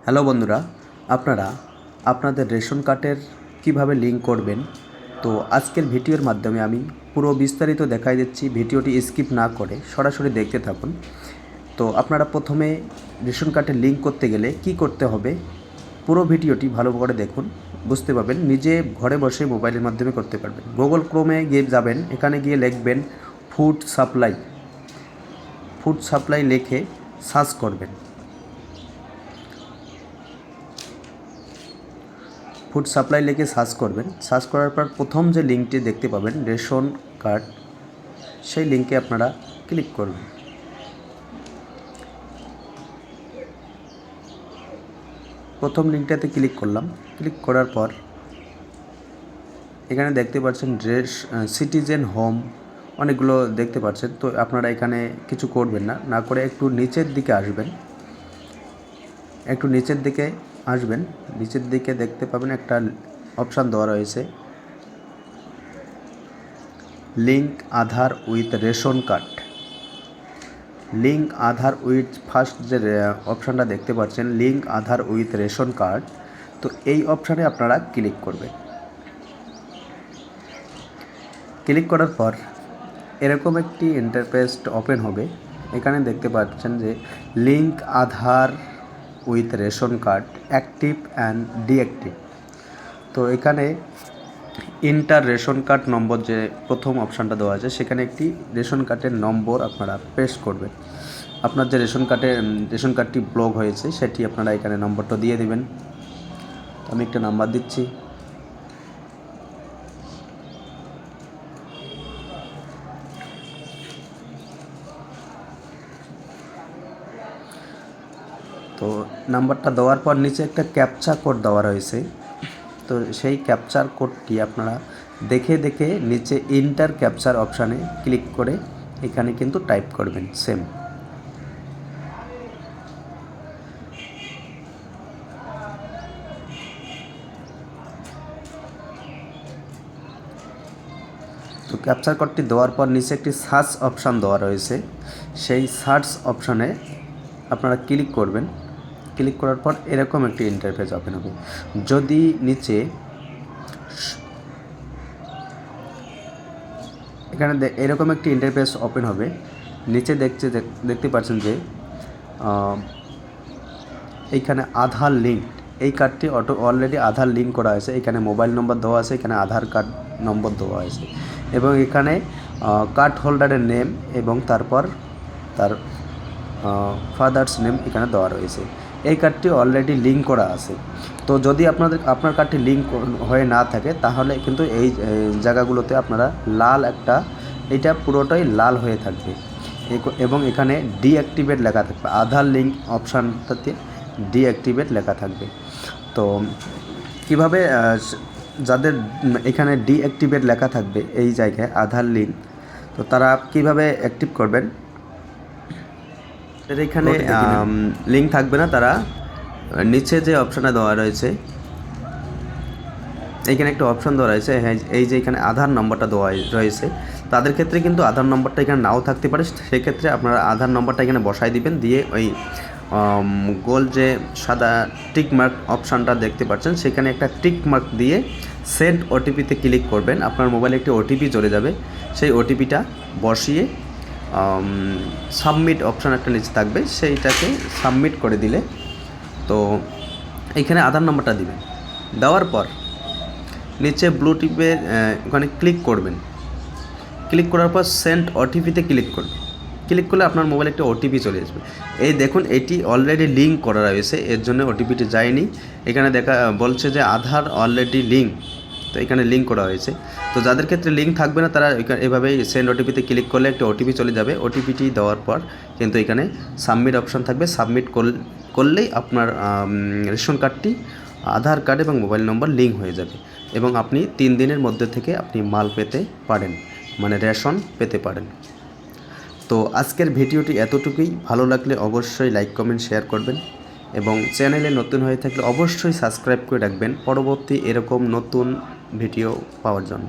Hello বন্ধুরা, আপনারা আপনাদের রেশন কার্ডের কীভাবে লিঙ্ক করবেন, তো আজকের ভিডিওর মাধ্যমে আমি পুরো বিস্তারিত দেখাই দিচ্ছি। ভিডিওটি স্কিপ না করে সরাসরি দেখতে থাকুন। তো আপনারা প্রথমে রেশন কার্ডের লিঙ্ক করতে গেলে কি করতে হবে, পুরো ভিডিওটি ভালো করে দেখুন, বুঝতে পারবেন। নিজে ঘরে বসে মোবাইলের মাধ্যমে করতে পারবেন। গুগল ক্রোমে গিয়ে যাবেন, এখানে গিয়ে লিখবেন ফুড সাপ্লাই লিখে সার্চ করবেন। ফুড সাপ্লাই লিখে সার্চ করবেন। সার্চ করার পর প্রথম যে লিঙ্কটি দেখতে পাবেন রেশন কার্ড, সেই লিঙ্কে আপনারা ক্লিক করবেন। প্রথম লিঙ্কটাতে ক্লিক করলাম। ক্লিক করার পর এখানে দেখতে পাচ্ছেন সিটিজেন হোম অনেকগুলো দেখতে পাচ্ছেন। তো আপনারা এখানে কিছু করবেন না করে একটু নিচের দিকে আসবেন। নিচের দিকে দেখতে পাবেন একটা অপশান দেওয়া রয়েছে, link Aadhaar with ration card. Link Aadhaar with first যে অপশানটা দেখতে পাচ্ছেন, link Aadhaar with ration card. তো এই অপশানে আপনারা ক্লিক করবেন। ক্লিক করার পর এরকম একটি ইন্টারফেস ওপেন হবে। এখানে দেখতে পাচ্ছেন যে link Aadhaar with ration card active and deactive. তো এখানে ইন্টার রেশন কার্ড নম্বর যে প্রথম অপশানটা দেওয়া আছে, সেখানে একটি রেশন কার্ডের নম্বর আপনারা পেস্ট করবেন। আপনার যে রেশন কার্ডটি ব্লক হয়েছে সেটি আপনারা এখানে নম্বরটা দিয়ে দেবেন। আমি একটা নাম্বার দিচ্ছি। তো নাম্বারটা দেওয়ার পর নিচে একটা ক্যাপচা কোড দেওয়া রয়েছে। তো সেই ক্যাপচার কোডটি আপনারা দেখে নিচে ইন্টার ক্যাপচার অপশানে ক্লিক করে এখানে কিন্তু টাইপ করবেন সেম। তো ক্যাপচার কোডটি দেওয়ার পর নিচে একটি সার্চ অপশান দেওয়া রয়েছে, সেই সার্চ অপশানে আপনারা ক্লিক করবেন। ক্লিক করার পর এরকম একটি ইন্টারফেস ওপেন হবে। যদি নিচে এখানে এরকম একটি ইন্টারফেস ওপেন হবে, নিচে দেখতে পাচ্ছেন যে এইখানে আধার লিঙ্ক, এই কার্ডটি অলরেডি আধার লিঙ্ক করা হয়েছে। এখানে মোবাইল নম্বর দেওয়া আছে, এখানে আধার কার্ড নম্বর দেওয়া হয়েছে এবং এখানে কার্ড হোল্ডারের নেম এবং তারপর তার ফাদার্স নেম এখানে দেওয়া রয়েছে। এই কার্ডটি অলরেডি লিঙ্ক করা আছে। তো যদি আপনার কার্ডটি লিঙ্ক হয়ে না থাকে তাহলে কিন্তু এই জায়গাগুলোতে আপনারা এটা পুরোটাই লাল হয়ে থাকবে এবং এখানে ডিঅ্যাক্টিভেট লেখা থাকবে। আধার লিঙ্ক অপশানটাতে ডিঅ্যাক্টিভেট লেখা থাকবে। তো কিভাবে যাদের এখানে ডিঅ্যাক্টিভেট লেখা থাকবে এই জায়গায় আধার লিঙ্ক, তো তারা কিভাবে অ্যাক্টিভ করবেন, এখানে লিঙ্ক থাকবে না, তারা নিচে যে অপশানটা দেওয়া রয়েছে, এইখানে একটা অপশান দেওয়া রয়েছে, এই যে এখানে আধার নম্বরটা দেওয়া রয়েছে, তাদের ক্ষেত্রে কিন্তু আধার নম্বরটা এখানে নাও থাকতে পারে। সেক্ষেত্রে আপনারা আধার নম্বরটা এখানে বসাই দিবেন, দিয়ে ওই গোল যে সাদা টিক মার্ক অপশানটা দেখতে পাচ্ছেন, সেখানে একটা টিক মার্ক দিয়ে সেন্ড ওটিপিতে ক্লিক করবেন। আপনার মোবাইলে একটি ওটিপি চলে যাবে, সেই ওটিপিটা বসিয়ে সাবমিট অপশান একটা নিচে থাকবে, সেইটাকে সাবমিট করে দিলে তো এইখানে আধার নম্বরটা দিবেন। দেওয়ার পর নিচে ব্লু টিপে ওখানে ক্লিক করবেন। ক্লিক করার পর সেন্ড ওটিপিতে ক্লিক করবেন। ক্লিক করলে আপনার মোবাইলে একটা ওটিপি চলে আসবে। এই দেখুন, এটি অলরেডি লিঙ্ক করা রয়েছে, এর জন্য ওটিপিটি যায়নি। এখানে বলছে যে আধার অলরেডি লিঙ্ক, তো এখানে লিঙ্ক করা হয়েছে। তো যাদের ক্ষেত্রে লিঙ্ক থাকবে না তারা এভাবেই সেন্ড ওটিপিতে ক্লিক করলে একটা ওটিপি চলে যাবে। ওটিপিটি দেওয়ার পর কিন্তু এখানে সাবমিট অপশান থাকবে। সাবমিট করলেই আপনার রেশন কার্ডটি আধার কার্ড এবং মোবাইল নম্বর লিঙ্ক হয়ে যাবে এবং আপনি 3 দিনের মধ্যে থেকে আপনি মাল পেতে পারেন, মানে রেশন পেতে পারেন। তো আজকের ভিডিওটি এতটুকুই। ভালো লাগলে অবশ্যই লাইক কমেন্ট শেয়ার করবেন এবং চ্যানেলে নতুন হয়ে থাকলে অবশ্যই সাবস্ক্রাইব করে রাখবেন পরবর্তী এরকম নতুন ভিডিও পাওয়ার জন্য।